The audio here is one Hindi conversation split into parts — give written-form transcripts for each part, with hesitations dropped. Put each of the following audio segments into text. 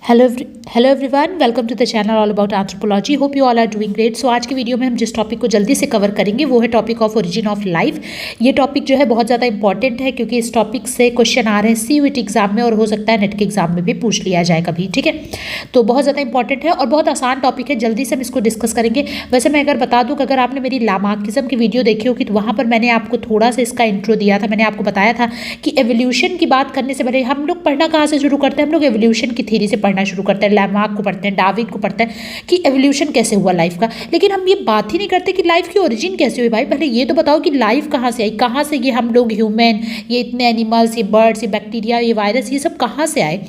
Hello everyone, welcome to the channel all about anthropology. Hope you all are doing great. So आज की वीडियो में हम जिस टॉपिक को जल्दी से कवर करेंगे वो है topic of origin of life. ये टॉपिक जो है बहुत ज़्यादा इंपॉर्टेंट है क्योंकि इस टॉपिक से क्वेश्चन आ रहे हैं सीयूईटी एग्जाम में और हो सकता है नेट के एग्जाम में भी पूछ लिया जाए कभी। ठीक है, तो बहुत ज़्यादा इंपॉर्टेंट है और बहुत आसान टॉपिक है। जल्दी से हम इसको डिस्कस करेंगे। वैसे मैं अगर बता दूँ कि अगर आपने मेरी लामार्किज्म की वीडियो देखी होगी तो वहाँ पर मैंने आपको थोड़ा सा इसका इंट्रो दिया था। मैंने आपको बताया था कि एवोल्यूशन की बात करने से पहले हम लोग पढ़ना कहाँ से शुरू करते हैं, हम लोग एवोल्यूशन की थ्योरी से पढ़ना शुरू करते हैं। लामार्क को पढ़ते हैं, डार्विन को पढ़ते हैं कि एवोल्यूशन कैसे हुआ लाइफ का। लेकिन हम ये बात ही नहीं करते कि लाइफ की ओरिजिन कैसे हुई। भाई पहले ये तो बताओ कि लाइफ कहाँ से आई, कहाँ से ये हम लोग ह्यूमन, ये इतने एनिमल्स, ये बर्ड्स, ये बैक्टीरिया, ये वायरस, ये सब कहाँ से आए।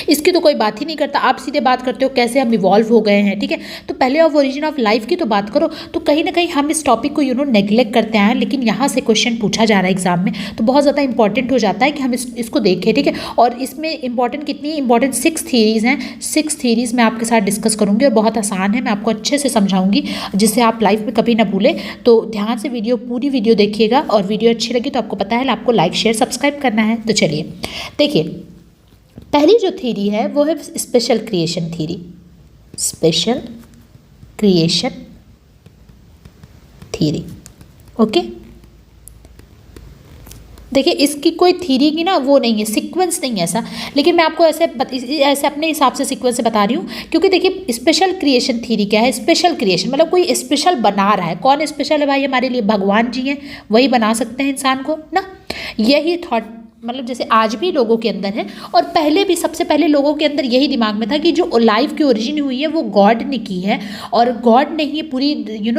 इसकी तो कोई बात ही नहीं करता। आप सीधे बात करते हो कैसे हम इवॉल्व हो गए हैं। ठीक है, तो पहले ऑफ ओरिजिन ऑफ लाइफ की तो बात करो। तो कहीं ना कहीं हम इस टॉपिक को नेग्लेक्ट करते हैं, लेकिन यहाँ से क्वेश्चन पूछा जा रहा है एग्जाम में तो बहुत ज़्यादा इंपॉर्टेंट हो जाता है कि हम इसको देखें। ठीक है, और इसमें इंपॉर्टेंट कितनी इंपॉर्टेंट 6 थीरीज़ हैं। 6 थीरीज़ मैं आपके साथ डिस्कस करूँगी और बहुत आसान है, मैं आपको अच्छे से समझाऊंगी जिससे आप लाइफ में कभी ना भूलें। तो ध्यान से पूरी वीडियो देखिएगा और वीडियो अच्छी लगी तो आपको पता है आपको लाइक शेयर सब्सक्राइब करना है। तो चलिए देखिए, पहली जो थ्योरी है वो है special creation theory. Special creation theory, okay. देखिए इसकी कोई थ्योरी की ना वो नहीं है, सीक्वेंस नहीं है ऐसा, लेकिन मैं आपको ऐसे अपने हिसाब से सीक्वेंस से बता रही हूँ। क्योंकि देखिए स्पेशल क्रिएशन थ्योरी क्या है। स्पेशल क्रिएशन मतलब कोई स्पेशल बना रहा है। कौन स्पेशल है भाई? हमारे लिए भगवान जी हैं, वही बना सकते हैं इंसान को ना। यही थॉट मतलब जैसे आज भी लोगों के अंदर है और पहले भी, सबसे पहले लोगों के अंदर यही दिमाग में था कि जो लाइफ की ओरिजिन हुई है वो गॉड ने की है और गॉड ने ही पूरी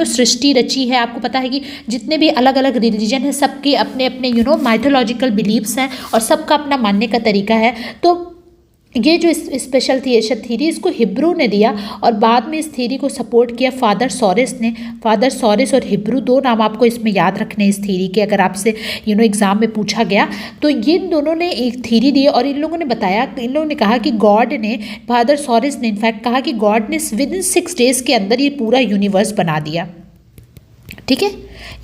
सृष्टि रची है। आपको पता है कि जितने भी अलग अलग रिलीजन है सबके अपने अपने माइथोलॉजिकल बिलीव्स हैं और सबका अपना मानने का तरीका है। तो ये जो स्पेशल क्रिएशन थ्योरी इसको हिब्रू ने दिया और बाद में इस थ्योरी को सपोर्ट किया फादर सॉरेस ने। फादर सॉरेस और हिब्रू दो नाम आपको इसमें याद रखने इस थ्योरी के, अगर आपसे एग्जाम में पूछा गया तो ये दोनों ने एक थ्योरी दी और इन लोगों ने बताया, इन लोगों ने कहा कि गॉड ने, फादर सॉरेस ने इनफैक्ट कहा कि गॉड ने विदिन 6 डेज के अंदर ये पूरा यूनिवर्स बना दिया। ठीक है,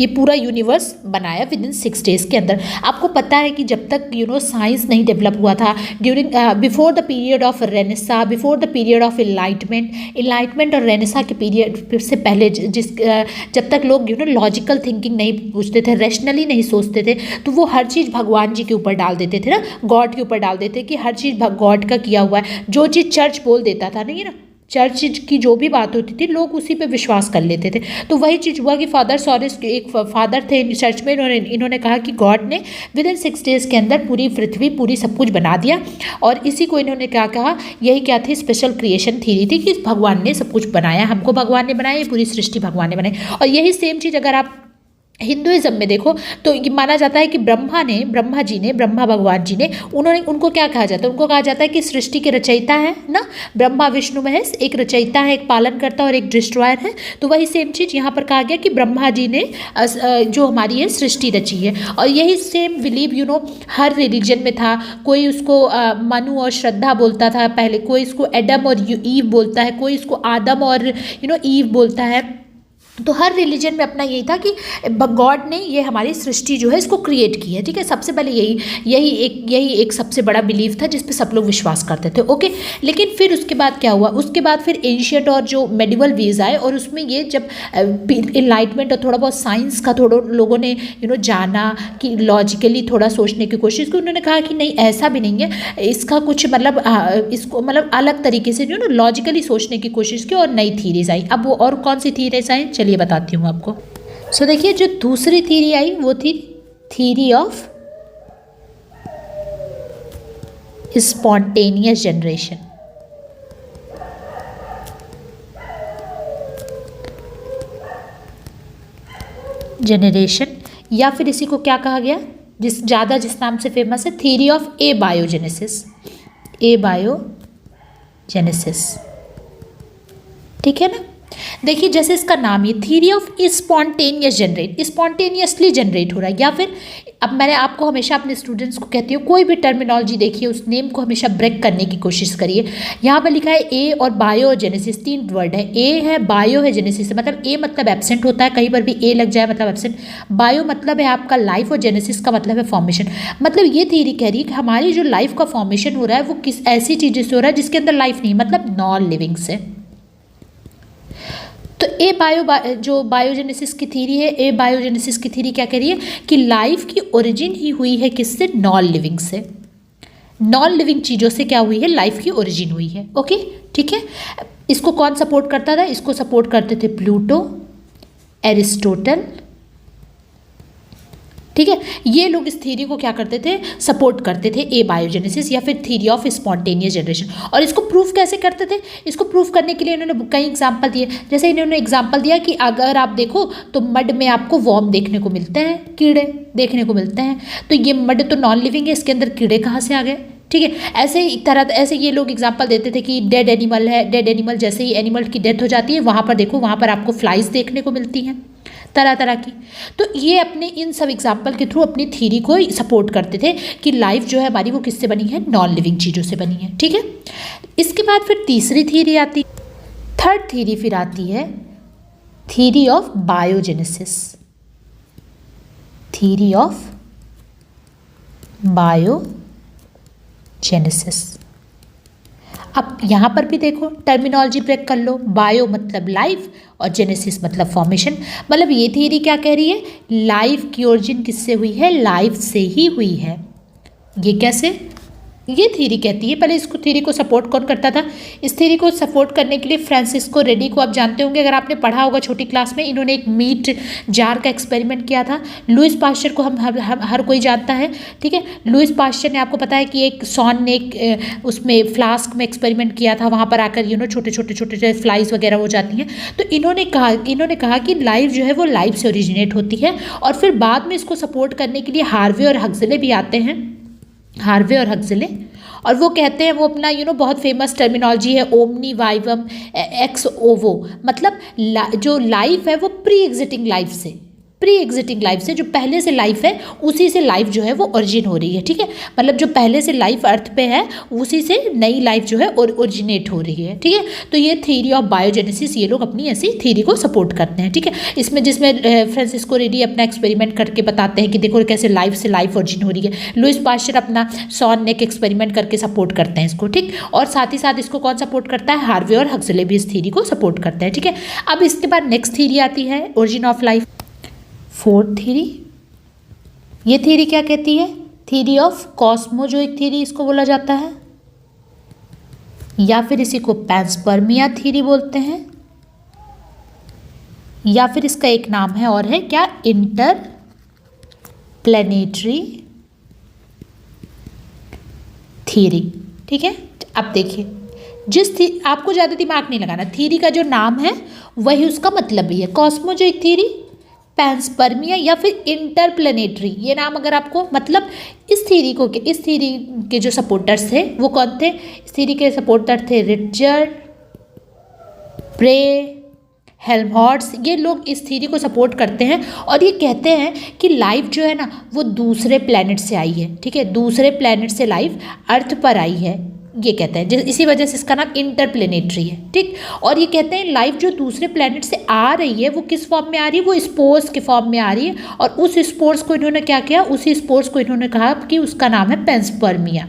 ये पूरा यूनिवर्स बनाया विदिन 6 डेज के अंदर। आपको पता है कि जब तक साइंस नहीं डेवलप हुआ था, during before the period of Renaissance, before the period of enlightenment और रेनेसा के पीरियड से पहले जब तक लोग लॉजिकल थिंकिंग नहीं पूछते थे, रैशनली नहीं सोचते थे, तो वो हर चीज़ भगवान जी के ऊपर डाल देते थे ना, गॉड के ऊपर डाल देते कि हर चीज़ गॉड का किया हुआ है। जो चीज़ चर्च बोल देता था, नहीं ना, चर्च की जो भी बात होती थी लोग उसी पे विश्वास कर लेते थे। तो वही चीज़ हुआ कि फादर सॉरेस एक फादर थे चर्च में, इन्होंने कहा कि गॉड ने विदिन 6 डेज के अंदर पूरी पृथ्वी, पूरी सब कुछ बना दिया। और इसी को इन्होंने क्या कहा, यही क्या थी, स्पेशल क्रिएशन थ्योरी थी कि भगवान ने सब कुछ बनाया, हमको भगवान ने बनाया, ये पूरी सृष्टि भगवान ने बनाई। और यही सेम चीज़ अगर आप हिंदुइज्म में देखो तो ये माना जाता है कि ब्रह्मा भगवान जी ने, उनको क्या कहा जाता है, उनको कहा जाता है कि सृष्टि के रचयिता है ना। ब्रह्मा विष्णु महेश, एक रचयिता है, एक पालन करता और एक डिस्ट्रॉयर है। तो वही सेम चीज़ यहाँ पर कहा गया कि ब्रह्मा जी ने जो हमारी है सृष्टि रची है। और यही सेम बिलीव हर रिलीजन में था। कोई उसको मनु और श्रद्धा बोलता था पहले, कोई इसको एडम और ईव बोलता है, कोई इसको आदम और ईव बोलता है। तो हर रिलीजन में अपना यही था कि गॉड ने ये हमारी सृष्टि जो है इसको क्रिएट की है। ठीक है, सबसे पहले यही एक सबसे बड़ा बिलीव था जिस पे सब लोग विश्वास करते थे। ओके, लेकिन फिर उसके बाद क्या हुआ, उसके बाद फिर एंशिएंट और जो मेडिवल वेज आए और उसमें ये जब इनलाइटमेंट और थोड़ा बहुत साइंस का थोड़ा लोगों ने जाना कि लॉजिकली थोड़ा सोचने की कोशिश की, उन्होंने कहा कि नहीं ऐसा भी नहीं है, इसका कुछ मतलब इसको मतलब अलग तरीके से लॉजिकली सोचने की कोशिश की और नई थीरीज आई। अब वो और कौन सी थीरीज आई चलिए बताती हूँ आपको। सो देखिए, जो दूसरी थ्योरी आई वो थी थ्योरी ऑफ स्पॉन्टेनियस जनरेशन। या फिर इसी को क्या कहा गया, जिस नाम से फेमस है, थ्योरी ऑफ एबायोजेनेसिस। ठीक है ना। देखिए जैसे इसका नाम है theory of spontaneous generate, spontaneously generate हो रहा है। या फिर अब मैंने आपको हमेशा अपने स्टूडेंट्स को कहती हूँ कोई भी टर्मिनोलॉजी देखिए उस नेम को हमेशा ब्रेक करने की कोशिश करिए। यहाँ पर लिखा है ए और बायोजेनेसिस, 3 वर्ड है, ए है बायो है जेनेसिस, मतलब ए मतलब एब्सेंट होता है, कहीं पर भी ए लग जाए मतलब एब्सेंट, बायो मतलब है आपका लाइफ और जेनेसिस का मतलब है फॉर्मेशन। मतलब ये थ्योरी कह रही है कि हमारी जो लाइफ का फॉर्मेशन हो रहा है वो किस ऐसी चीज़ों से हो रहा है जिसके अंदर लाइफ नहीं, मतलब नॉन लिविंग से। तो जो बायोजेनेसिस की थ्योरी है, ए बायोजेनेसिस की थ्योरी क्या कह रही है कि लाइफ की ओरिजिन ही हुई है किससे, नॉन लिविंग से, नॉन लिविंग चीज़ों से क्या हुई है, लाइफ की ओरिजिन हुई है। ओके ठीक है। इसको कौन सपोर्ट करता था, इसको सपोर्ट करते थे प्लूटो, एरिस्टोटल, ठीक है। ये लोग इस थ्योरी को क्या करते थे, सपोर्ट करते थे, ए बायोजेनेसिस या फिर थ्योरी ऑफ स्पॉन्टेनियस जनरेशन। और इसको प्रूफ कैसे करते थे, इसको प्रूफ करने के लिए इन्होंने कई एग्जांपल दिए। जैसे इन्होंने एग्जांपल दिया कि अगर आप देखो तो मड में आपको वॉर्म देखने को मिलते हैं, कीड़े देखने को मिलते हैं, तो ये मड तो नॉन लिविंग है, इसके अंदर कीड़े कहाँ से आ गए, ठीक है। ऐसे ये लोग एग्जांपल देते थे कि डेड एनिमल है, डेड एनिमल जैसे ही एनिमल की डेथ हो जाती है वहाँ पर देखो वहाँ पर आपको फ्लाइज देखने को मिलती हैं तरह तरह की। तो ये अपने इन सब एग्जाम्पल के थ्रू अपनी थ्योरी को सपोर्ट करते थे कि लाइफ जो है हमारी वो किससे बनी है, नॉन लिविंग चीज़ों से बनी है, ठीक है। इसके बाद फिर तीसरी थ्योरी आती, थर्ड थ्योरी फिर आती है theory of biogenesis, theory of biogenesis. अब यहाँ पर भी देखो टर्मिनोलॉजी ब्रेक कर लो, बायो मतलब लाइफ और जेनेसिस मतलब फॉर्मेशन। मतलब ये थ्योरी क्या कह रही है, लाइफ की ओरिजिन किससे हुई है, लाइफ से ही हुई है। ये कैसे, ये थ्योरी कहती है। पहले इसको थ्योरी को सपोर्ट कौन करता था, इस थ्योरी को सपोर्ट करने के लिए फ्रांसिस्को रेडी को आप जानते होंगे, अगर आपने पढ़ा होगा छोटी क्लास में, इन्होंने एक मीट जार का एक्सपेरिमेंट किया था। लुइस पास्चर को हम हर कोई जानता है, ठीक है। लुइस पास्चर ने आपको पता है कि एक सॉन ने एक उसमें फ्लास्क में एक्सपेरिमेंट किया था, वहाँ पर आकर छोटे छोटे फ्लाइज वगैरह हो जाती हैं। तो इन्होंने कहा कि लाइफ जो है वो लाइफ से ओरिजिनेट होती है। और फिर बाद में इसको सपोर्ट करने के लिए हार्वे और हक्सले भी आते हैं, हार्वे और हक्सले, और वो कहते हैं, वो अपना बहुत फेमस टर्मिनोलॉजी है ओमनी वाइवम एक्स ओवो, मतलब जो लाइफ है वो प्री एग्जिटिंग लाइफ से जो पहले से लाइफ है उसी से लाइफ जो है वो ओरिजिन हो रही है, ठीक है। मतलब जो पहले से लाइफ अर्थ पे है उसी से नई लाइफ जो है ओरिजिनेट हो रही है, ठीक है। तो ये थ्योरी ऑफ बायोजेनेसिस ये लोग अपनी ऐसी थ्योरी को सपोर्ट करते हैं, ठीक है। जिसमें फ्रांसिस्को रेडी अपना एक्सपेरिमेंट करके बताते हैं कि देखो कैसे लाइफ से लाइफ ओरिजिन हो रही है। लुइस पास्चर अपना सॉन नेक एक्सपेरिमेंट करके सपोर्ट करते हैं इसको, ठीक। और साथ ही साथ इसको कौन सपोर्ट करता है, हार्वे और हक्सले भी इस थ्योरी को सपोर्ट करते हैं, ठीक है। अब इसके बाद नेक्स्ट थ्योरी आती है origin of life, fourth theory. ये थ्योरी क्या कहती है, थ्योरी ऑफ कॉस्मोजोइक थ्योरी इसको बोला जाता है, या फिर इसी को पैंसपर्मिया थ्योरी बोलते हैं, या फिर इसका एक नाम है और है क्या, इंटरप्लेनेटरी थ्योरी, ठीक है। अब देखिए आपको ज़्यादा दिमाग नहीं लगाना, थ्योरी का जो नाम है वही उसका मतलब भी है, कॉस्मोजोइक थ्योरी, पैंसपर्मिया या फिर इंटरप्लेनेटरी। ये नाम अगर आपको, मतलब इस थ्योरी के जो सपोर्टर्स थे वो कौन थे, इस थ्योरी के सपोर्टर थे रिचर्ड प्रे, हेल्महोल्ट्ज। ये लोग इस थ्योरी को सपोर्ट करते हैं और ये कहते हैं कि लाइफ जो है ना वो दूसरे प्लैनेट से आई है, ठीक है। दूसरे प्लैनेट से लाइफ अर्थ पर आई है, ये कहते हैं, इसी वजह से इसका नाम इंटरप्लेनेटरी है, ठीक। और ये कहते हैं लाइफ जो दूसरे प्लैनेट से आ रही है वो किस फॉर्म में आ रही है, वो स्पोर्स के फॉर्म में आ रही है। और उस स्पोर्स को इन्होंने क्या किया, उसी स्पोर्स को इन्होंने कहा कि उसका नाम है पैंसपर्मिया।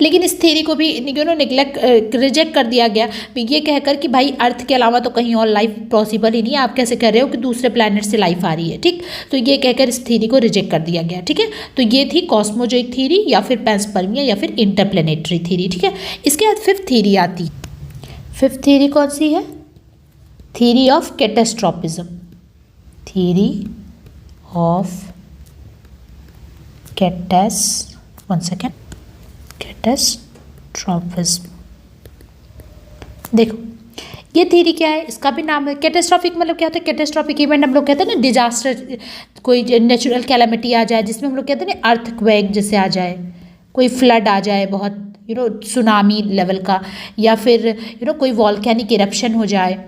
लेकिन इस थ्योरी को भी रिजेक्ट कर दिया गया ये कहकर कि भाई अर्थ के अलावा तो कहीं और लाइफ पॉसिबल ही नहीं है, आप कैसे कह रहे हो कि दूसरे प्लैनेट से लाइफ आ रही है, ठीक। तो ये कहकर इस थ्योरी को रिजेक्ट कर दिया गया, ठीक है। तो ये थी कॉस्मोजोइक थ्योरी या फिर पैंसपर्मिया या फिर इंटरप्लेनेटरी थ्योरी, ठीक है। इसके बाद फिफ्थ थ्योरी आती, फिफ्थ थ्योरी कौन सी है, थ्योरी ऑफ कैटास्ट्रॉफिज्म, थ्योरी ऑफ कैटास्ट्रॉफिज्म। देखो ये थ्योरी क्या है, इसका भी नाम है कैटास्ट्रॉफिक। मतलब क्या होता है, कैटास्ट्रॉफिक इवेंट हम लोग कहते हैं ना, डिजास्टर, कोई नेचुरल कैलामिटी आ जाए जिसमें हम लोग कहते हैं ना अर्थक्वेक जैसे आ जाए, कोई फ्लड आ जाए बहुत सुनामी लेवल का, या फिर कोई वॉल्केनिक इरप्शन हो जाए,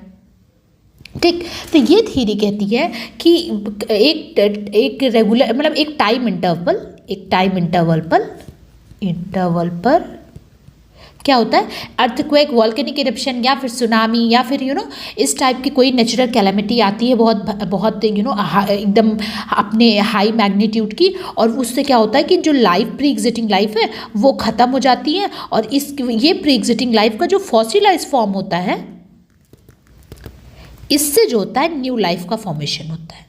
ठीक। तो ये थ्योरी कहती है कि एक रेगुलर मतलब एक टाइम इंटरवल पर क्या होता है, अर्थक्वेक, वॉल्केनिक इरप्शन या फिर सुनामी या फिर इस टाइप की कोई नेचुरल कैलामिटी आती है बहुत बहुत एकदम अपने हाई मैग्नीट्यूड की, और उससे क्या होता है कि जो प्री एग्जिस्टिंग लाइफ है वो ख़त्म हो जाती है, और ये प्री एग्जिस्टिंग लाइफ का जो फॉसिलाइज फॉर्म होता है, इससे जो होता है न्यू लाइफ का फॉर्मेशन होता है।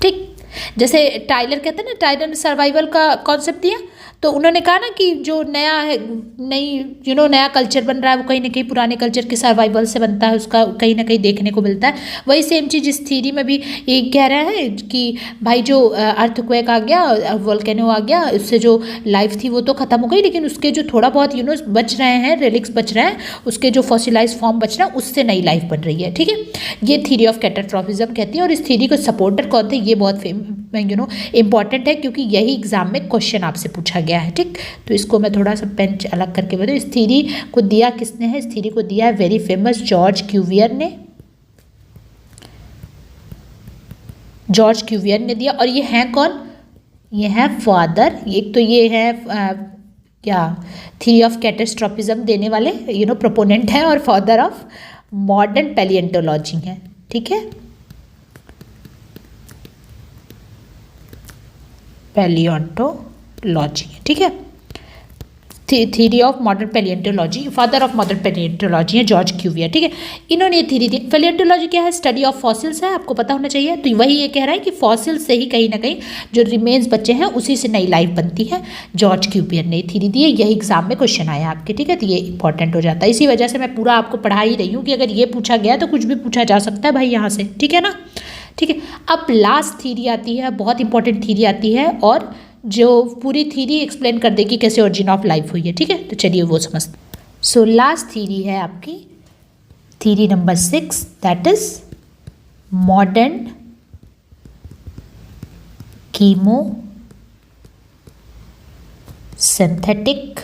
ठीक, जैसे टाइलर कहते हैं ना, टाइलर ने सर्वाइवल का कॉन्सेप्ट दिया, तो उन्होंने कहा ना कि जो नया कल्चर बन रहा है वो कहीं ना कहीं पुराने कल्चर के सर्वाइवल से बनता है, उसका कहीं ना कहीं देखने को मिलता है। वही सेम चीज़ इस थ्योरी में भी ये कह रहा है कि भाई जो अर्थक्वेक आ गया, वोल्केनो आ गया, उससे जो लाइफ थी वो तो ख़त्म हो गई, लेकिन उसके जो थोड़ा बहुत बच रहे हैं, रेलिक्स बच रहे हैं, उसके जो फॉसिलाइज फॉर्म बच रहा है, उससे नई लाइफ बन रही है। ठीक है, ये थ्योरी ऑफ कैटास्ट्रॉफिज्म कहती है, और इस थ्योरी को सपोर्टर कौन थे, ये बहुत इंपॉर्टेंट है, क्योंकि यही एग्जाम में क्वेश्चन आपसे पूछा गया है। ठीक, तो इसको मैं थोड़ा सा पेन अलग करके बताऊँ। इस थ्योरी को दिया किसने है? इस थ्योरी को दिया है वेरी फेमस जॉर्ज क्यूवियर ने। जॉर्ज क्यूवियर ने दिया, और ये हैं कौन? ये है फादर, एक तो ये है क्या थ्योरी ऑफ कैटास्ट्रॉफिज्म देने वाले प्रोपोनेंट हैं, और फादर ऑफ मॉडर्न पैलिएंटोलॉजी है। ठीक है, पैलियोंटोलॉजी। ठीक है, theory of modern palaeontology, father of modern palaeontology है जॉर्ज क्यूवियर। ठीक है, इन्होंने ये थ्योरी दी। पैलियोंटोलॉजी क्या है? स्टडी ऑफ फॉसिल्स है, आपको पता होना चाहिए। तो वही ये कह रहा है कि फॉसिल्स से ही कहीं ना कहीं जो रिमेन्स बचे हैं उसी से नई लाइफ बनती है। जॉर्ज क्यूवियर ने थ्योरी दी है, यही एग्जाम में क्वेश्चन आया आपके। ठीक है, तो ये इंपॉर्टेंट हो जाता है। इसी वजह से मैं पूरा आपको पढ़ा ही रही हूँ कि अगर ये पूछा गया तो कुछ भी पूछा जा सकता है भाई यहाँ से। ठीक है ना? ठीक है, अब लास्ट थ्योरी आती है, बहुत इंपॉर्टेंट थ्योरी आती है, और जो पूरी थ्योरी एक्सप्लेन कर देगी कैसे ओरिजिन ऑफ लाइफ हुई है। ठीक है, तो चलिए वो समझते हैं। सो लास्ट थ्योरी है आपकी theory number 6, that is modern chemo synthetic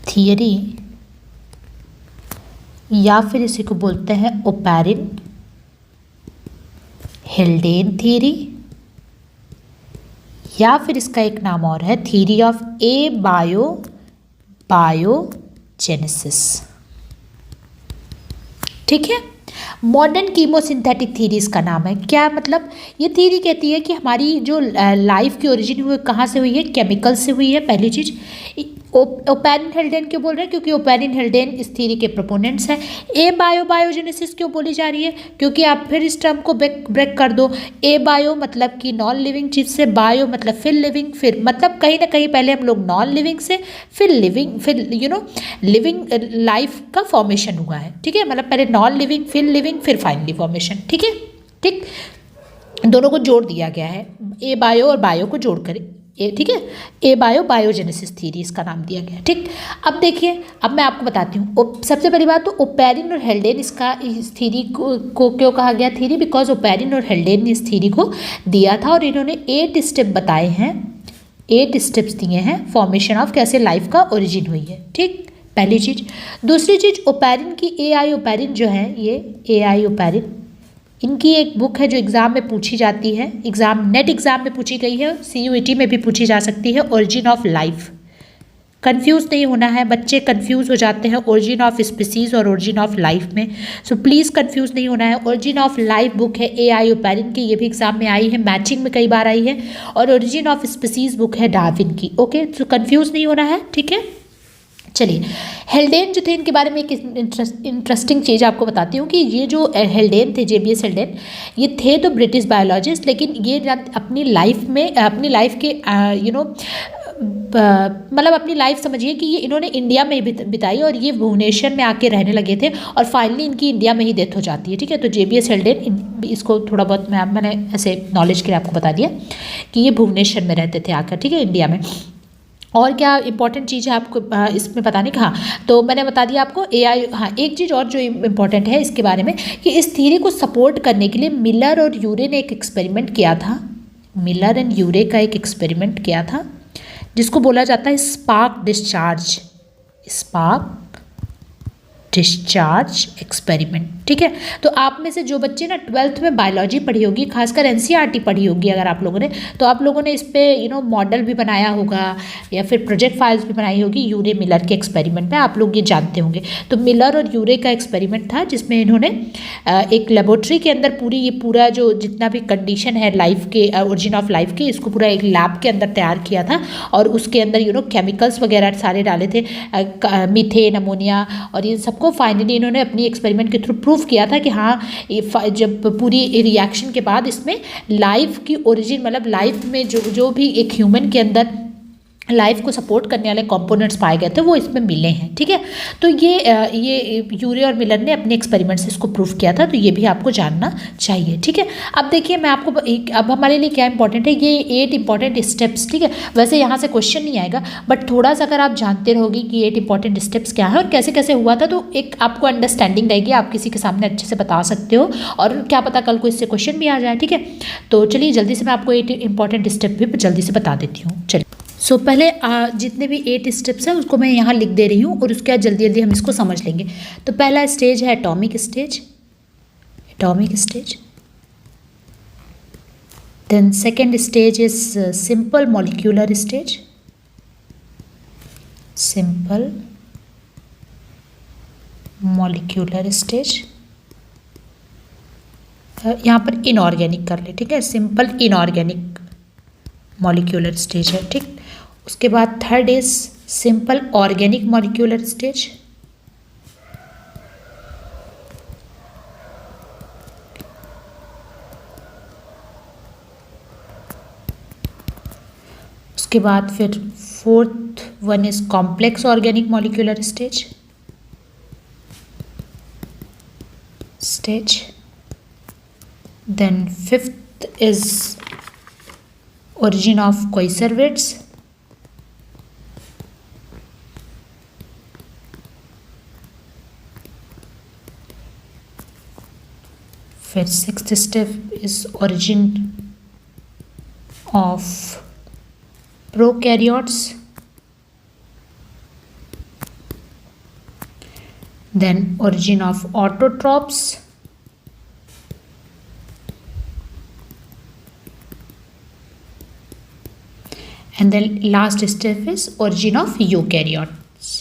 theory, या फिर इसी को बोलते हैं ओपैरिन हेल्डेन थ्योरी, या फिर इसका एक नाम और है थ्योरी ऑफ बायोजेनेसिस। ठीक है, मॉडर्न कीमोसिंथेटिक थ्योरीज का नाम है। क्या मतलब? ये थ्योरी कहती है कि हमारी जो लाइफ की ओरिजिन हुई कहाँ से हुई है? केमिकल से हुई है, पहली चीज़। ओपैरिन हेल्डेन क्यों बोल रहे हैं? क्योंकि ओपैरिन हेल्डेन इस थ्योरी के प्रोपोनेंट्स हैं। बायोजेनेसिस क्यों बोली जा रही है? क्योंकि आप फिर इस टर्म को ब्रेक कर दो। बायो मतलब कि नॉन लिविंग चीज़ से, बायो मतलब फिर लिविंग, फिर मतलब कहीं ना कहीं पहले हम लोग नॉन लिविंग से फिर लिविंग, फिर लिविंग लाइफ का फॉर्मेशन हुआ है। ठीक है, मतलब पहले नॉन लिविंग, फिर लिविंग, फिर फाइनली फॉर्मेशन। ठीक है, ठीक, दोनों को जोड़ दिया गया है, बायो और बायो को जोड़ कर। ठीक है, बायोजेनेसिस थ्योरी इसका नाम दिया गया। ठीक, अब देखिए, अब मैं आपको बताती हूँ। सबसे पहली बात तो ओपैरिन और हेल्डेन इस थ्योरी को क्यों कहा गया थ्योरी? बिकॉज ओपैरिन और हेल्डेन ने इस थ्योरी को दिया था, और इन्होंने 8 स्टेप बताए हैं, 8 स्टेप्स दिए हैं फॉर्मेशन ऑफ कैसे लाइफ का ओरिजिन हुई है। ठीक, पहली चीज़। दूसरी चीज़, ओपैरिन की ओपैरिन जो है, ये ओपैरिन, इनकी एक बुक है जो एग्ज़ाम में पूछी जाती है, नेट एग्ज़ाम में पूछी गई है, CUET में भी पूछी जा सकती है, ओरिजिन ऑफ लाइफ। कंफ्यूज नहीं होना है, बच्चे कंफ्यूज हो जाते हैं ओरिजिन ऑफ स्पीसीज़ और ओरिजिन ऑफ लाइफ में, सो प्लीज़ कंफ्यूज नहीं होना है। ओरिजिन ऑफ लाइफ बुक है ओपैरिन की, ये भी एग्जाम में आई है, मैचिंग में कई बार आई है, और ओरिजिन ऑफ स्पीसीज़ बुक है डार्विन की। ओके, तो कंफ्यूज नहीं होना है। ठीक है, चलिए, हेल्डेन जो थे, इनके बारे में एक इंटरेस्टिंग चीज़ आपको बताती हूँ कि ये जो हेल्डेन थे, JBS हेल्डेन, ये थे तो ब्रिटिश बायोलॉजिस्ट, लेकिन ये अपनी लाइफ के मतलब अपनी लाइफ समझिए कि ये इन्होंने इंडिया में ही बिताई, और ये भुवनेश्वर में आके रहने लगे थे, और फाइनली इनकी इंडिया में ही डेथ हो जाती है। ठीक है, तो JBS हेल्डेन, इसको थोड़ा बहुत मैंने ऐसे नॉलेज के लिए आपको बता दिया कि ये भुवनेश्वर में रहते थे आकर। ठीक है, इंडिया में। और क्या इंपॉर्टेंट चीज़ है आपको इसमें बताने का? हाँ, तो मैंने बता दिया आपको हाँ, एक चीज़ और जो इम्पोर्टेंट है इसके बारे में कि इस थ्योरी को सपोर्ट करने के लिए मिलर और यूरे ने एक एक्सपेरिमेंट किया था। मिलर एंड यूरे का एक एक्सपेरिमेंट किया था, जिसको बोला जाता है spark discharge. Spark discharge experiment. ठीक है, तो आप में से जो बच्चे ना 12th में बायोलॉजी पढ़ी होगी, खासकर एनसीईआरटी पढ़ी होगी अगर आप लोगों ने, तो आप लोगों ने इस पे मॉडल भी बनाया होगा या फिर प्रोजेक्ट फाइल्स भी बनाई होगी यूरे मिलर के एक्सपेरिमेंट में, आप लोग ये जानते होंगे। तो मिलर और यूरे का एक्सपेरिमेंट था जिसमें इन्होंने एक लेबोरेटरी के अंदर पूरा जो जितना भी कंडीशन है लाइफ के, ओरिजिन ऑफ लाइफ के, इसको पूरा एक लैब के अंदर तैयार किया था और उसके अंदर केमिकल्स वगैरह सारे डाले थे, मीथेन, अमोनिया, और ये सबको फाइनली इन्होंने अपनी एक्सपेरिमेंट के थ्रू प्रूव किया था कि हाँ, जब पूरी रिएक्शन के बाद इसमें लाइफ की ओरिजिन, मतलब लाइफ में जो भी एक ह्यूमन के अंदर लाइफ को सपोर्ट करने वाले कंपोनेंट्स पाए गए थे वो इसमें मिले हैं। ठीक है, तो ये यूरे और मिलर ने अपने एक्सपेरिमेंट से इसको प्रूव किया था, तो ये भी आपको जानना चाहिए। ठीक है, अब देखिए मैं आपको अब हमारे लिए क्या इंपॉर्टेंट है, ये 8 इंपॉर्टेंट स्टेप्स। ठीक है, वैसे यहाँ से क्वेश्चन नहीं आएगा, बट थोड़ा सा अगर आप जानते रहोगे कि 8 इंपॉर्टेंट स्टेप्स क्या है और कैसे कैसे हुआ था, तो एक आपको अंडरस्टैंडिंग रहेगी, आप किसी के सामने अच्छे से बता सकते हो और क्या पता कल को इससे क्वेश्चन भी आ जाए। ठीक है, तो चलिए जल्दी से मैं आपको 8 इंपॉर्टेंट स्टेप भी जल्दी से बता देती हूँ। चलिए पहले जितने भी 8 स्टेप्स हैं उसको मैं यहाँ लिख दे रही हूँ और उसके बाद जल्दी जल्दी हम इसको समझ लेंगे। तो पहला स्टेज है atomic stage, then second stage is simple molecular stage, यहाँ पर इनऑर्गेनिक कर ले। ठीक है, सिंपल इनऑर्गेनिक मॉलिक्यूलर स्टेज है। ठीक, उसके बाद third is simple organic molecular stage, उसके बाद फिर fourth one is complex organic molecular stage, then fifth is origin of coicervates, फिर sixth step is origin of prokaryotes, then origin of autotrophs, and then last step is origin of eukaryotes.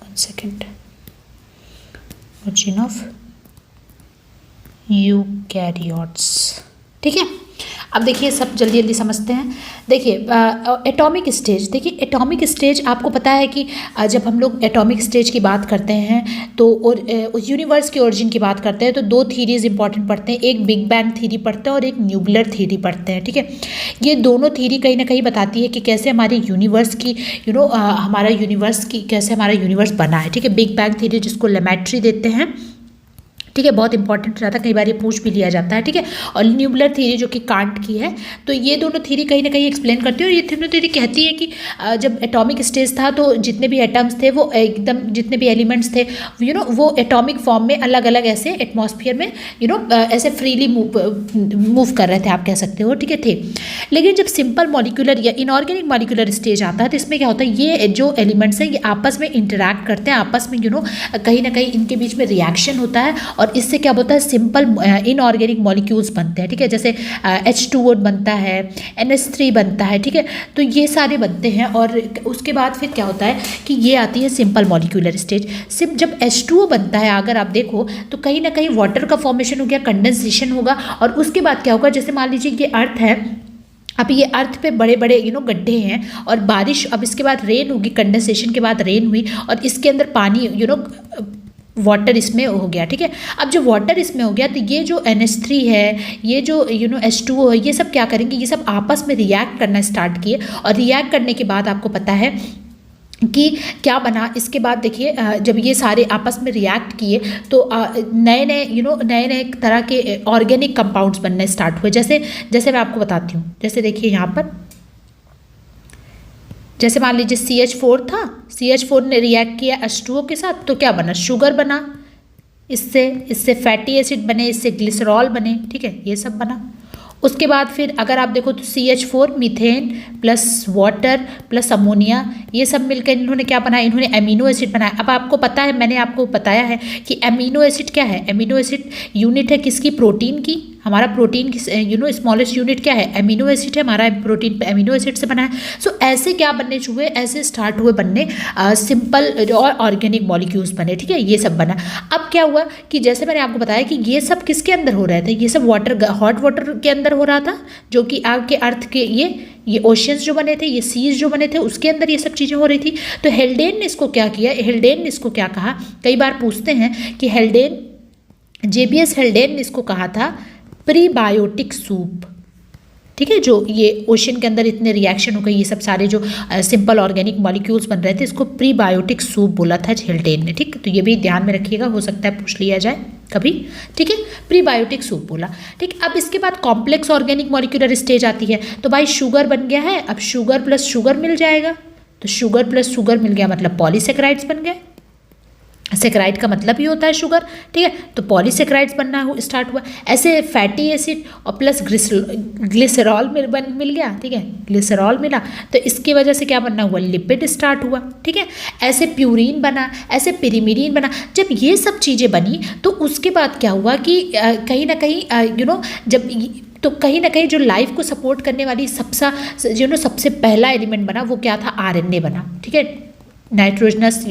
One second. Origin of eukaryotes. ठीक है, अब देखिए सब जल्दी जल्दी समझते हैं। देखिए एटॉमिक स्टेज, देखिए एटॉमिक स्टेज आपको पता है कि जब हम लोग एटॉमिक स्टेज की बात करते हैं तो यूनिवर्स के ओरिजिन की बात करते हैं तो 2 थीरीज इंपॉर्टेंट पढ़ते हैं, एक बिग बैंग थीरी पढ़ते हैं और एक न्यूक्लियर थीरी पढ़ते हैं। ठीक है, ये दोनों थीरी कहीं ना कहीं बताती है कि कैसे हमारे यूनिवर्स की कैसे हमारा यूनिवर्स बना है। ठीक है, बिग बैंग थीरी जिसको लेमेट्री देते हैं, ठीक है, बहुत इंपॉर्टेंट रहता है, कई बार ये पूछ भी लिया जाता है। ठीक है, और न्यूक्लियर थ्योरी जो कि कांट की है, तो ये दोनों थ्योरी कहीं ना कहीं एक्सप्लेन करती है। और ये दोनों थ्योरी कहती है कि जब एटॉमिक स्टेज था तो जितने भी एटम्स थे वो एकदम, जितने भी एलिमेंट्स थे वो एटॉमिक फॉर्म में अलग अलग ऐसे एटमॉस्फेयर में ऐसे फ्रीली मूव कर रहे थे, आप कह सकते हो। ठीक है, थे। लेकिन जब सिंपल मॉलिक्यूलर या इनऑर्गेनिक मॉलिक्यूलर स्टेज आता है तो इसमें क्या होता है, ये जो एलिमेंट्स हैं ये आपस में इंटरैक्ट करते हैं, आपस में कहीं ना कहीं इनके बीच में रिएक्शन होता है और इससे क्या होता है, सिंपल इनऑर्गेनिक मॉलिक्यूल्स बनते हैं। ठीक है, जैसे H2O बनता है, NH3 बनता है। ठीक है, तो ये सारे बनते हैं और उसके बाद फिर क्या होता है कि ये आती है सिंपल मॉलिक्यूलर स्टेज। जब H2O बनता है, अगर आप देखो तो कहीं ना कहीं वाटर का फॉर्मेशन हो गया, कंडेंसेशन होगा और उसके बाद क्या होगा, जैसे मान लीजिए ये अर्थ है, अब ये अर्थ पे बड़े बड़े गड्ढे हैं और बारिश, अब इसके बाद रेन होगी, कंडेंसेशन के बाद रेन हुई और इसके अंदर पानी वाटर इसमें हो गया। ठीक है, अब जो वाटर इसमें हो गया तो ये जो NH3 है, ये जो H2O है, ये सब क्या करेंगे, ये सब आपस में रिएक्ट करना स्टार्ट किए और रिएक्ट करने के बाद आपको पता है कि क्या बना। इसके बाद देखिए जब ये सारे आपस में रिएक्ट किए तो नए नए तरह के ऑर्गेनिक कंपाउंड्स बनने स्टार्ट हुए। जैसे मैं आपको बताती हूँ, जैसे देखिए यहाँ पर, जैसे मान लीजिए CH4 था, CH4 ने रिएक्ट किया H2O के साथ तो क्या बना, शुगर बना, इससे फैटी एसिड बने, इससे ग्लिसरॉल बने। ठीक है, ये सब बना। उसके बाद फिर अगर आप देखो तो CH4 methane plus water plus ammonia, ये सब मिलकर इन्होंने क्या बनाया, इन्होंने अमीनो एसिड बनाया। अब आपको पता है, मैंने आपको बताया है कि अमीनो एसिड क्या है। अमीनो एसिड यूनिट है किसकी, प्रोटीन की। हमारा प्रोटीन की स्मॉलेस्ट यूनिट क्या है, अमीनो एसिड है। हमारा प्रोटीन पे अमीनो एसिड से बना है। सो ऐसे क्या बनने हुए, ऐसे स्टार्ट हुए बनने सिंपल और ऑर्गेनिक मॉलिक्यूल्स बने, ठीक है, ये सब बना। अब क्या हुआ कि जैसे मैंने आपको बताया कि ये सब किसके अंदर हो रहे थे, ये सब हॉट वाटर के अंदर हो रहा था, जो कि आपके अर्थ के ये ओशियंस जो बने थे, ये सीज जो बने थे, उसके अंदर ये सब चीज़ें हो रही थी। तो हेल्डेन ने इसको क्या किया, हेल्डेन ने इसको क्या कहा, कई बार पूछते हैं कि हेल्डेन, JBS हेल्डेन ने इसको कहा था प्रीबायोटिक सूप, ठीक है। जो ये ओशन के अंदर इतने रिएक्शन हो गए, ये सब सारे जो सिंपल ऑर्गेनिक मॉलिक्यूल्स बन रहे थे, इसको प्रीबायोटिक सूप बोला था हेल्डेन ने, ठीक। तो ये भी ध्यान में रखिएगा, हो सकता है पूछ लिया जाए कभी, ठीक है। प्रीबायोटिक सूप बोला, ठीक। अब इसके बाद कॉम्प्लेक्स ऑर्गेनिक मॉलिक्यूलर स्टेज आती है। तो भाई शुगर बन गया है, अब शुगर प्लस शुगर मिल जाएगा, तो शुगर प्लस शुगर मिल गया मतलब पॉलीसेकेराइड्स बन गए। सेक्राइड का मतलब ही होता है शुगर, ठीक है। तो पॉलीसेक्राइड्स बनना स्टार्ट हुआ। ऐसे फैटी एसिड और प्लस ग्लिसरॉल मिल गया, ठीक है, ग्लिसरॉल मिला, तो इसकी वजह से क्या बनना हुआ, लिपिड स्टार्ट हुआ, ठीक है। ऐसे प्यूरिन बना, ऐसे पिरिमिडीन बना। जब ये सब चीज़ें बनी तो उसके बाद क्या हुआ कि कहीं ना कहीं जब तो कहीं ना कहीं जो लाइफ को सपोर्ट करने वाली सबसे पहला एलिमेंट बना, वो क्या था, RNA बना, ठीक है। नाइट्रोजनस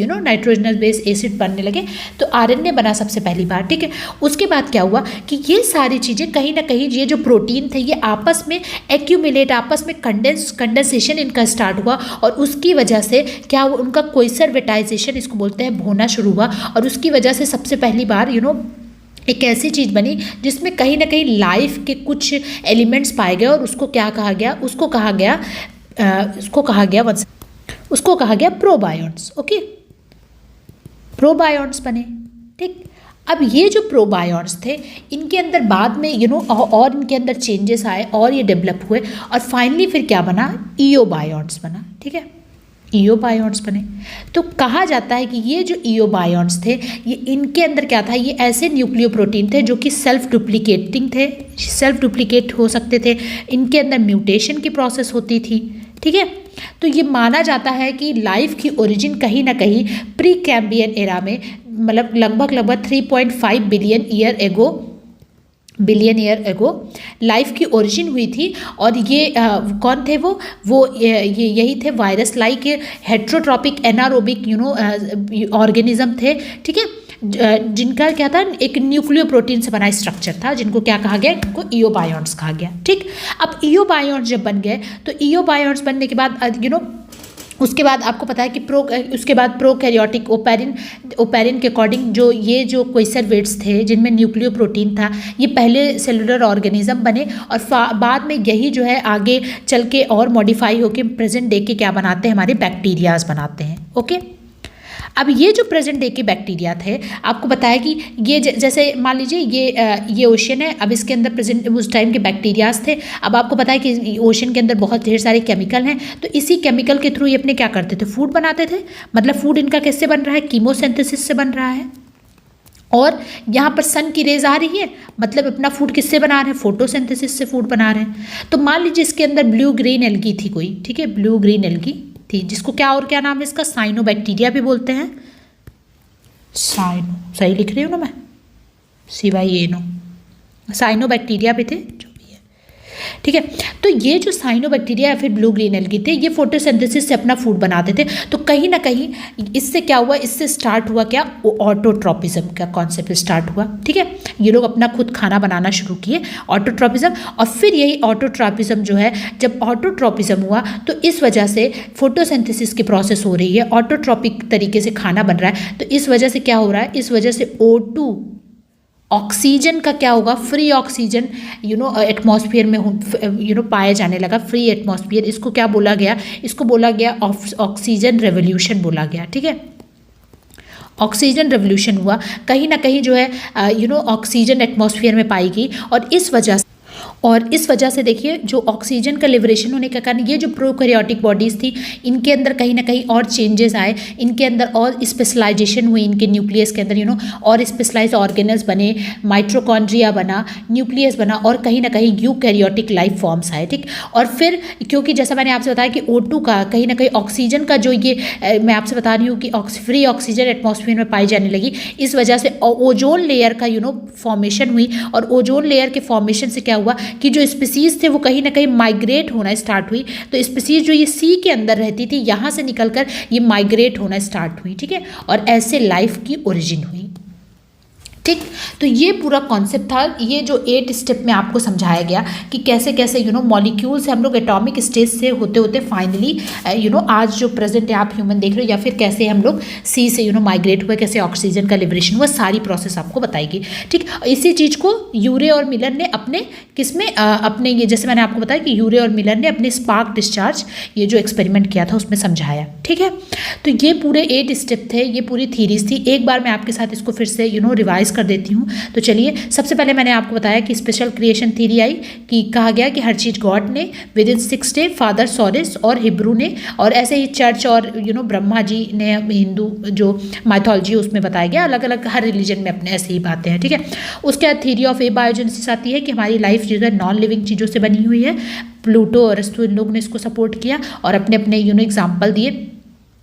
बेस एसिड बनने लगे, तो RNA बना सबसे पहली बार, ठीक है। उसके बाद क्या हुआ कि ये सारी चीज़ें कहीं ना कहीं, ये जो प्रोटीन थे, ये आपस में एक्यूमुलेट, आपस में कंडेंसेशन इनका स्टार्ट हुआ, और उसकी वजह से क्या हुआ, उनका कोइसरवेटाइजेशन इसको बोलते हैं, होना शुरू हुआ। और उसकी वजह से सबसे पहली बार एक ऐसी चीज़ बनी जिसमें कहीं ना कहीं लाइफ के कुछ एलिमेंट्स पाए गए, और उसको क्या कहा गया, उसको कहा गया प्रोबायोन्ट्स, ओके। प्रोबायोन्ट्स बने, ठीक। अब ये जो प्रोबायोन्ट्स थे, इनके अंदर बाद में और इनके अंदर चेंजेस आए और ये डेवलप हुए, और फाइनली फिर क्या बना, इयोबायोन्ट्स बना, ठीक है। इयोबायोन्ट्स बने। तो कहा जाता है कि ये जो इयोबायोन्ट्स थे, ये इनके अंदर क्या था, ये ऐसे न्यूक्लियोप्रोटीन थे जो कि सेल्फ डुप्लीकेटिंग थे, सेल्फ डुप्लीकेट हो सकते थे। इनके अंदर म्यूटेशन की प्रोसेस होती थी, ठीक है। तो ये माना जाता है कि लाइफ की ओरिजिन कहीं ना कहीं प्री कैम्बियन एरा में, मतलब लगभग 3.5 बिलियन ईयर एगो लाइफ की ओरिजिन हुई थी। और ये कौन थे, वो यही थे, virus like heterotrophic anaerobic organism थे, ठीक है, जिनका क्या था, एक न्यूक्लियो प्रोटीन से बना स्ट्रक्चर था, जिनको क्या कहा गया, इनको इयोबायोन्ट्स कहा गया, ठीक। अब इयोबायोन्ट्स जब बन गए, तो इयोबायोन्ट्स बनने के बाद उसके बाद आपको पता है कि उसके बाद प्रोकैरियोटिक ओपेरिन के अकॉर्डिंग जो कोइसरवेट्स थे, जिनमें न्यूक्लियो प्रोटीन था, ये पहले सेलुलर ऑर्गेनिज्म बने, और बाद में यही जो है आगे चल के और मॉडिफाई होकर प्रेजेंट डे के क्या बनाते हैं, हमारे बैक्टीरियाज बनाते हैं, ओके। अब ये जो प्रेजेंट डे के बैक्टीरिया थे, आपको बताया कि ये जैसे मान लीजिए ये ओशन है, अब इसके अंदर प्रेजेंट उस टाइम के बैक्टीरियाज थे। अब आपको पता है कि ओशन के अंदर बहुत ढेर सारे केमिकल हैं, तो इसी केमिकल के थ्रू ये अपने क्या करते थे, फूड बनाते थे। मतलब फूड इनका किससे बन रहा है, कीमोसिंथेसिस से बन रहा है। और यहाँ पर सन की रेज आ रही है, मतलब अपना फूड किससे बना रहे हैं, फोटोसिंथेसिस से फूड बना रहे हैं। तो मान लीजिए इसके अंदर ब्लू ग्रीन एल्गी थी कोई, ठीक है, ब्लू ग्रीन एल्गी थी, जिसको क्या नाम है इसका, साइनोबैक्टीरिया भी बोलते हैं। साइनो, सही लिख रही हूँ ना मैं, CYANO, साइनोबैक्टीरिया भी थे, जो भी है, ठीक है। तो ये जो साइनोबैक्टीरिया या फिर ब्लू ग्रीन एल्गी थे, ये फोटोसिंथेसिस से अपना फूड बनाते थे। तो कहीं ना कहीं इससे क्या हुआ, इससे स्टार्ट हुआ क्या, ऑटोट्रॉपिज्म का कॉन्सेप्ट स्टार्ट हुआ, ठीक है। ये लोग अपना खुद खाना बनाना शुरू किए, ऑटोट्रॉपिज्म। और फिर यही ऑटोट्रॉपिज्म जो है, जब ऑटोट्रॉपिज्म हुआ तो इस वजह से फोटोसिंथेसिस की प्रोसेस हो रही है, ऑटोट्रॉपिक तरीके से खाना बन रहा है। तो इस वजह से क्या हो रहा है, इस वजह से O2 ऑक्सीजन का क्या होगा, फ्री ऑक्सीजन एटमॉस्फेयर में पाया जाने लगा, फ्री एटमॉस्फेयर। इसको क्या बोला गया, इसको बोला गया ऑक्सीजन रेवोल्यूशन बोला गया, ठीक है। ऑक्सीजन रेवोल्यूशन हुआ, कहीं ना कहीं जो है ऑक्सीजन एटमॉस्फेयर में पाई गई, और इस वजह से और इस वजह से देखिए जो ऑक्सीजन का लिबरेशन होने के कारण ये जो प्रोकैरियोटिक बॉडीज़ थी इनके अंदर कहीं ना कहीं और चेंजेस आए, इनके अंदर और स्पेशलाइजेशन हुई, इनके न्यूक्लियस के अंदर और स्पेशलाइज ऑर्गेनल्स बने, माइट्रोकॉन्ड्रिया बना, न्यूक्लियस बना और कहीं ना कहीं यूकैरियोटिक लाइफ फॉर्म्स आए। ठीक, और फिर क्योंकि जैसा मैंने आपसे बताया कि O2 का कहीं ना कहीं ऑक्सीजन का जो ये मैं आपसे बता रही हूँ कि फ्री ऑक्सीजन एटमॉस्फेयर में पाई जाने लगी, इस वजह से ओजोन लेयर का फॉर्मेशन हुई। और ओजोन लेयर के फॉर्मेशन से क्या हुआ कि जो स्पीसीज थे वो कहीं ना कहीं माइग्रेट होना स्टार्ट हुई। तो स्पीसीज जो ये सी के अंदर रहती थी यहाँ से निकलकर ये माइग्रेट होना स्टार्ट हुई। ठीक है, और ऐसे लाइफ की ओरिजिन हुई। ठीक, तो ये पूरा कॉन्सेप्ट था, ये जो 8 स्टेप में आपको समझाया गया कि कैसे कैसे मॉलिक्यूल से हम लोग एटॉमिक स्टेज से होते होते फाइनली आज जो प्रेजेंट है आप ह्यूमन देख रहे हो, या फिर कैसे हम लोग सी से माइग्रेट हुए, कैसे ऑक्सीजन का लिबरेशन हुआ, सारी प्रोसेस आपको बताएगी। ठीक, इसी चीज़ को यूरे और मिलर ने अपने किसमें अपने ये जैसे मैंने आपको बताया कि यूरे और मिलर ने अपने स्पार्क डिस्चार्ज ये जो एक्सपेरिमेंट किया था उसमें समझाया। ठीक है, तो ये पूरे 8 स्टेप थे, ये पूरी थीरीज थी। एक बार मैं आपके साथ इसको फिर से रिवाइज कर देती हूँ। तो चलिए, सबसे पहले मैंने आपको बताया कि स्पेशल क्रिएशन थ्योरी आई कि कहा गया कि हर चीज़ गॉड ने विद इन 6 डे, फादर सॉरेस और हिब्रू ने, और ऐसे ही चर्च और ब्रह्मा जी ने, हिंदू जो माइथोलॉजी उसमें बताया गया, अलग अलग हर रिलीजन में अपने ऐसे ही बातें हैं। ठीक है, उसके बाद थ्योरी ऑफ एबायोजेनेसिस आती है कि हमारी लाइफ जो है नॉन लिविंग चीज़ों से बनी हुई है। प्लूटो और अरस्तु इन लोग ने इसको सपोर्ट किया और अपने अपने एग्जाम्पल दिए।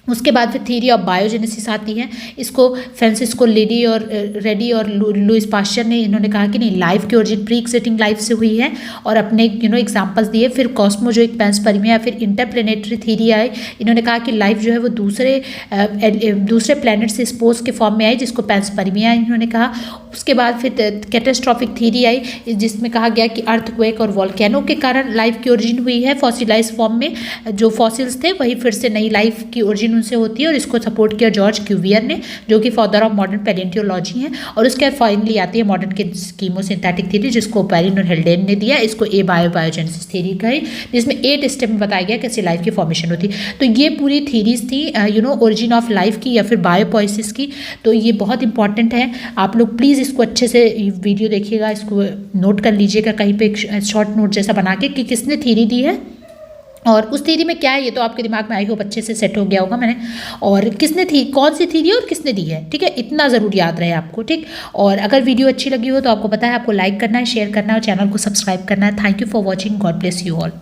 उसके बाद फिर थ्योरी ऑफ बायोजेनेसिस आती है, इसको फ्रांसिस्को रेडी और लुइस पास्चर ने, इन्होंने कहा कि नहीं, लाइफ की ओरिजिन प्री एक्जिस्टिंग लाइफ से हुई है और अपने एग्जांपल्स दिए। फिर कॉस्मोजोइक पैंसपर्मिया, फिर इंटरप्लेनेटरी थ्योरी आई, इन्होंने कहा कि लाइफ जो है वो दूसरे प्लैनेट से स्पोर्स के फॉर्म में आई, जिसको पैंसपर्मिया इन्होंने कहा। उसके बाद फिर कैटास्ट्रॉफिक थ्योरी आई, जिसमें कहा गया कि अर्थक्वेक और वॉल्केनो के कारण लाइफ की ओरिजिन हुई है, फॉसिलाइज फॉर्म में जो फॉसिल्स थे वही फिर से नई लाइफ की ओरिजिन उनसे होती है। और इसको सपोर्ट किया जॉर्ज क्यूवियर ने, जो कि फादर ऑफ मॉडर्न पैलेंटियोलॉजी हैं। और उसके बाद फाइनली आती है मॉडर्न की कीमोसिंथेटिक थ्योरी, जिसको ओपेरिन और हेल्डेन ने दिया। इसको बायोजेनेसिस थ्योरी कही, जिसमें 8 स्टेप में बताया गया कैसे लाइफ की फॉर्मेशन होती। तो ये पूरी थ्योरीज थी ओरिजिन ऑफ लाइफ की या फिर बायोपोइसिस की। तो ये बहुत इंपॉर्टेंट है, आप लोग प्लीज़ इसको अच्छे से वीडियो देखिएगा, इसको नोट कर लीजिएगा कहीं पे शॉर्ट नोट जैसा बना के कि किसने थ्योरी दी है और उस थ्योरी में क्या है, ये तो आपके दिमाग में आई होप अच्छे से सेट हो गया होगा मैंने, और किसने थी, कौन सी थ्योरी और किसने दी है। ठीक है, इतना ज़रूर याद रहे आपको। ठीक, और अगर वीडियो अच्छी लगी हो तो आपको पता है आपको लाइक करना है, शेयर करना है और चैनल को सब्सक्राइब करना है। Thank you for watching, God bless you all.